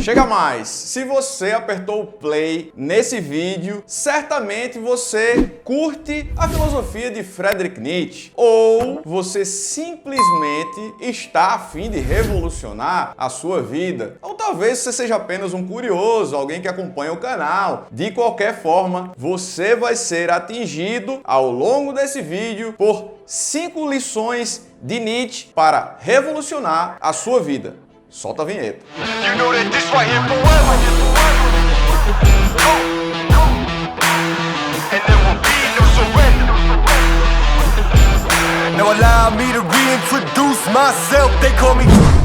Chega mais! Se você apertou o play nesse vídeo, certamente você curte a filosofia de Friedrich Nietzsche, ou você simplesmente está a fim de revolucionar a sua vida, ou talvez você seja apenas um curioso, alguém que acompanha o canal. De qualquer forma, você vai ser atingido ao longo desse vídeo por 5 lições de Nietzsche para revolucionar a sua vida. Solta a vinheta.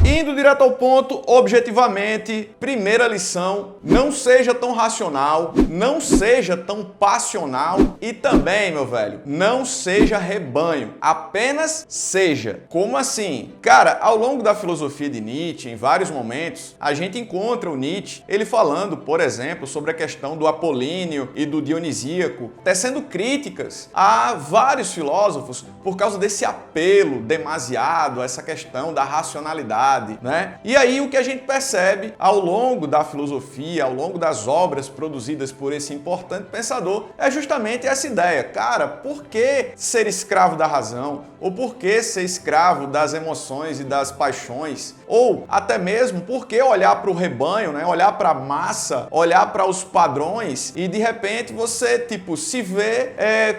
Indo direto ao ponto, objetivamente, primeira lição: não seja tão racional, não seja tão passional e também, meu velho, não seja rebanho, apenas seja. Como assim? Cara, ao longo da filosofia de Nietzsche, em vários momentos, a gente encontra o Nietzsche, ele falando, por exemplo, sobre a questão do apolíneo e do dionisíaco, tecendo críticas a vários filósofos por causa desse apelo demasiado a essa questão da racionalidade, né? E aí o que a gente percebe ao longo da filosofia, ao longo das obras produzidas por esse importante pensador, é justamente essa ideia. Cara, por que ser escravo da razão? Ou por que ser escravo das emoções e das paixões? Ou até mesmo por que olhar para o rebanho, né? Olhar para a massa, olhar para os padrões e de repente você se vê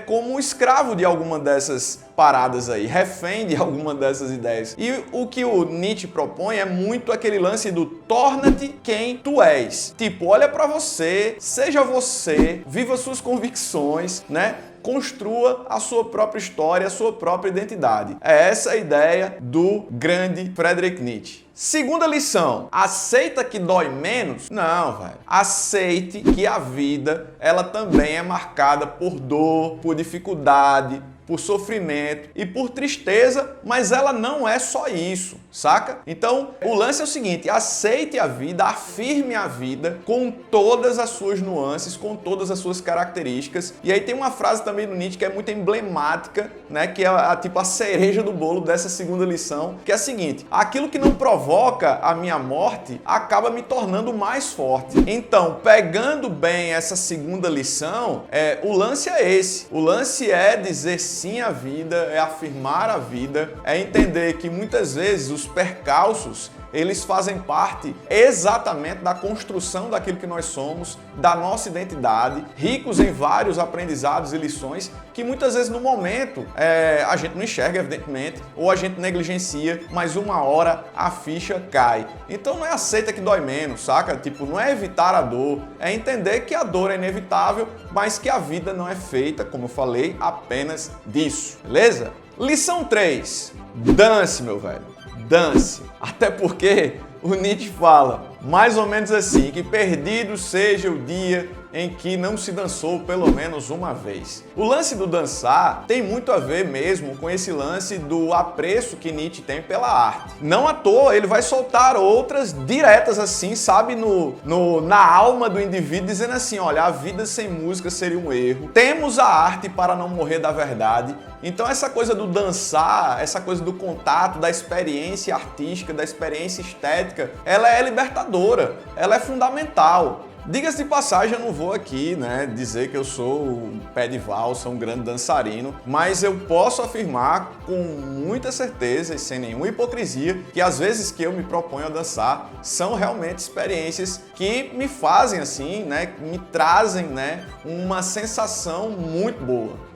como escravo de alguma dessas paradas aí, refém de alguma dessas ideias. E o que o Nietzsche propõe é muito aquele lance do torna-te quem tu és. Olha para você, seja você, viva suas convicções, né? Construa a sua própria história, a sua própria identidade. É essa a ideia do grande Friedrich Nietzsche. Segunda lição: aceita que dói menos? Não, velho. Aceite que a vida, ela também é marcada por dor, por dificuldade, por sofrimento e por tristeza, mas ela não é só isso, saca? Então, o lance é o seguinte: aceite a vida, afirme a vida com todas as suas nuances, com todas as suas características. E aí tem uma frase também do Nietzsche que é muito emblemática, né? Que é a cereja do bolo dessa segunda lição, que é a seguinte: aquilo que não provoca a minha morte acaba me tornando mais forte. Então, pegando bem essa segunda lição, o lance é esse. O lance é dizer sim à vida, é afirmar a vida, é entender que muitas vezes os percalços, eles fazem parte exatamente da construção daquilo que nós somos, da nossa identidade, ricos em vários aprendizados e lições que muitas vezes no momento a gente não enxerga, evidentemente, ou a gente negligencia, mas uma hora a ficha cai. Então não é aceita que dói menos, saca? Não é evitar a dor, é entender que a dor é inevitável, mas que a vida não é feita, como eu falei, apenas disso, beleza? Lição 3. Dance, meu velho. Dance. Até porque o Nietzsche fala mais ou menos assim, que perdido seja o dia em que não se dançou pelo menos uma vez. O lance do dançar tem muito a ver mesmo com esse lance do apreço que Nietzsche tem pela arte. Não à toa, ele vai soltar outras diretas assim, sabe, na alma do indivíduo, dizendo assim: olha, a vida sem música seria um erro. Temos a arte para não morrer da verdade. Então essa coisa do dançar, essa coisa do contato, da experiência artística, da experiência estética, ela é libertadora, ela é fundamental. Diga-se de passagem, eu não vou aqui, dizer que eu sou um pé de valsa, um grande dançarino, mas eu posso afirmar com muita certeza e sem nenhuma hipocrisia que às vezes que eu me proponho a dançar são realmente experiências que me fazem assim, me trazem, uma sensação muito boa.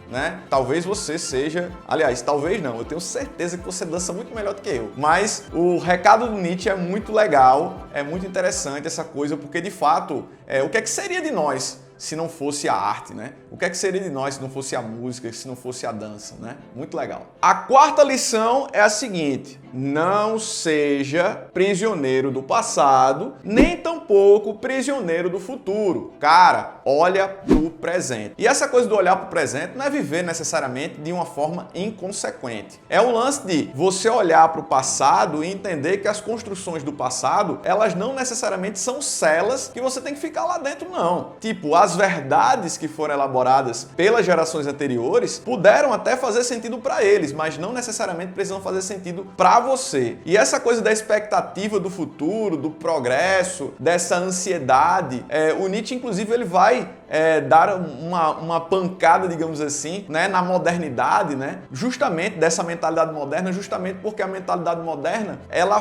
Talvez você seja, aliás, talvez não, eu tenho certeza que você dança muito melhor do que eu. Mas o recado do Nietzsche é muito legal, é muito interessante essa coisa, porque de fato, o que é que seria de nós se não fosse a arte, O que é que seria de nós se não fosse a música, se não fosse a dança, Muito legal. A quarta lição é a seguinte: não seja prisioneiro do passado, nem tampouco prisioneiro do futuro. Cara, olha pro presente. E essa coisa do olhar pro presente não é viver necessariamente de uma forma inconsequente. É o lance de você olhar pro passado e entender que as construções do passado, elas não necessariamente são celas que você tem que ficar lá dentro, não. as verdades que foram elaboradas pelas gerações anteriores puderam até fazer sentido para eles, mas não necessariamente precisam fazer sentido para você. E essa coisa da expectativa do futuro, do progresso, dessa ansiedade, o Nietzsche, inclusive, ele vai dar uma pancada, digamos assim, né, na modernidade, né, justamente dessa mentalidade moderna, justamente porque a mentalidade moderna, ela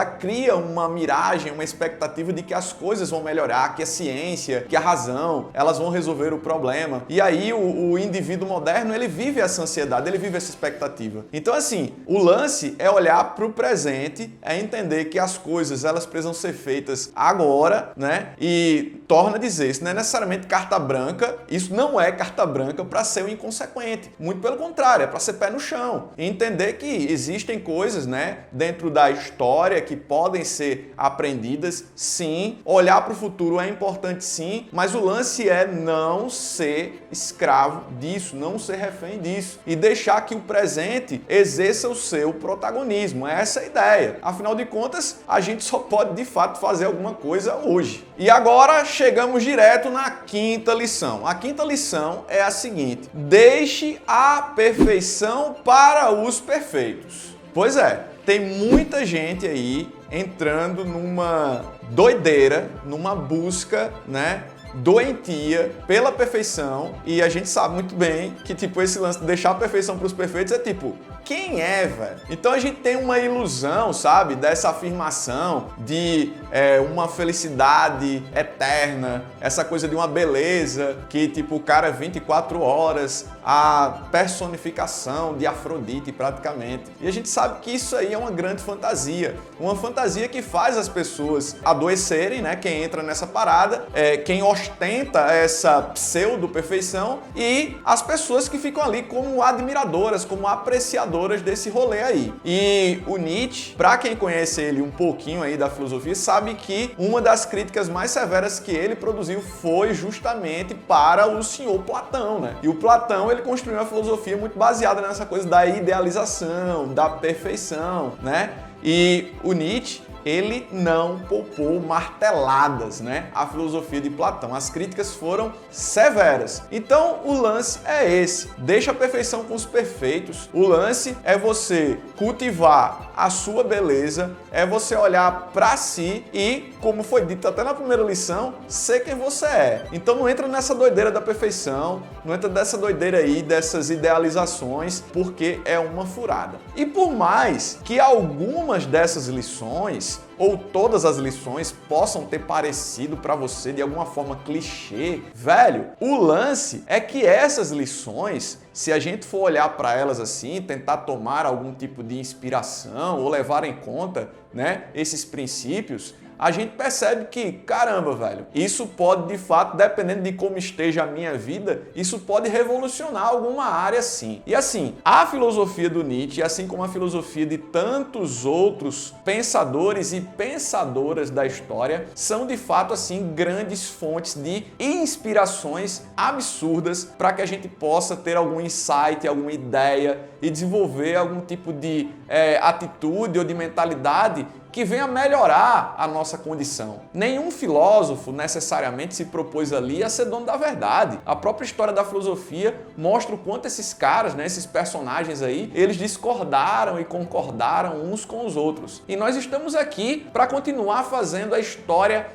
cria uma miragem, uma expectativa de que as coisas vão melhorar, que a ciência, que a razão, elas vão resolver o problema. E aí o indivíduo moderno, ele vive essa ansiedade, ele vive essa expectativa. Então, assim, o lance é olhar para o presente, é entender que as coisas, elas precisam ser feitas agora, né, e torna a dizer, isso não é necessariamente carta branca, isso não é carta branca para ser um inconsequente. Muito pelo contrário, é para ser pé no chão. E entender que existem coisas, né, dentro da história que podem ser aprendidas, sim. Olhar para o futuro é importante, sim, mas o lance é não ser escravo disso, não ser refém disso e deixar que o presente exerça o seu protagonismo. Essa é a ideia. Afinal de contas, a gente só pode de fato fazer alguma coisa hoje. E agora chegamos direto na quinta lição. A quinta lição é a seguinte: deixe a perfeição para os perfeitos. Pois é, tem muita gente aí entrando numa doideira, numa busca, né, doentia pela perfeição, e a gente sabe muito bem que, tipo, esse lance de deixar a perfeição para os perfeitos é tipo, quem é, velho? Então a gente tem uma ilusão, sabe, dessa afirmação de uma felicidade eterna, essa coisa de uma beleza que, tipo, o cara é 24 horas, a personificação de Afrodite praticamente. E a gente sabe que isso aí é uma grande fantasia, uma fantasia que faz as pessoas adoecerem, né, quem entra nessa parada, quem ostenta essa pseudo-perfeição, e as pessoas que ficam ali como admiradoras, como apreciadoras desse rolê aí. E o Nietzsche, para quem conhece ele um pouquinho aí da filosofia, sabe que uma das críticas mais severas que ele produziu foi justamente para o senhor Platão, né? E o Platão, ele construiu uma filosofia muito baseada nessa coisa da idealização, da perfeição, né? E o Nietzsche, ele não poupou marteladas, né, a filosofia de Platão. As críticas foram severas. Então, o lance é esse. Deixa a perfeição com os perfeitos. O lance é você cultivar a sua beleza, é você olhar para si e, como foi dito até na primeira lição, ser quem você é. Então, não entra nessa doideira da perfeição, não entra nessa doideira aí, dessas idealizações, porque é uma furada. E por mais que algumas dessas lições, ou todas as lições, possam ter parecido para você de alguma forma clichê, velho, o lance é que essas lições, se a gente for olhar para elas assim, tentar tomar algum tipo de inspiração ou levar em conta, né, esses princípios, a gente percebe que, caramba, velho, isso pode, de fato, dependendo de como esteja a minha vida, isso pode revolucionar alguma área, sim. E assim, a filosofia do Nietzsche, assim como a filosofia de tantos outros pensadores e pensadoras da história, são, de fato, assim, grandes fontes de inspirações absurdas para que a gente possa ter algum insight, alguma ideia e desenvolver algum tipo de atitude ou de mentalidade que venha melhorar a nossa condição. Nenhum filósofo necessariamente se propôs ali a ser dono da verdade. A própria história da filosofia mostra o quanto esses caras, né, esses personagens aí, eles discordaram e concordaram uns com os outros. E nós estamos aqui para continuar fazendo a história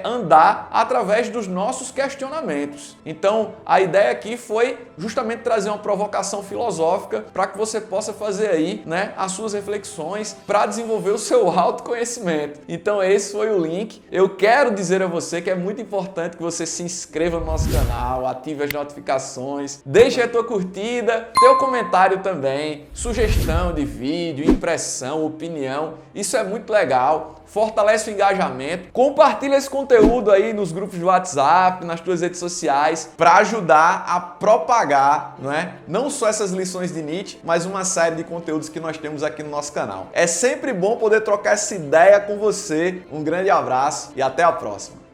andar através dos nossos questionamentos. Então, a ideia aqui foi justamente trazer uma provocação filosófica para que você possa fazer aí, né, as suas reflexões para desenvolver o seu autoconhecimento. Então, esse foi o link. Eu quero dizer a você que é muito importante que você se inscreva no nosso canal, ative as notificações, deixe a tua curtida, teu comentário também, sugestão de vídeo, impressão, opinião. Isso é muito legal. Fortalece o engajamento, compartilha esse conteúdo aí nos grupos de WhatsApp, nas tuas redes sociais, para ajudar a propagar, não só essas lições de Nietzsche, mas uma série de conteúdos que nós temos aqui no nosso canal. É sempre bom poder trocar essa ideia com você. Um grande abraço e até a próxima.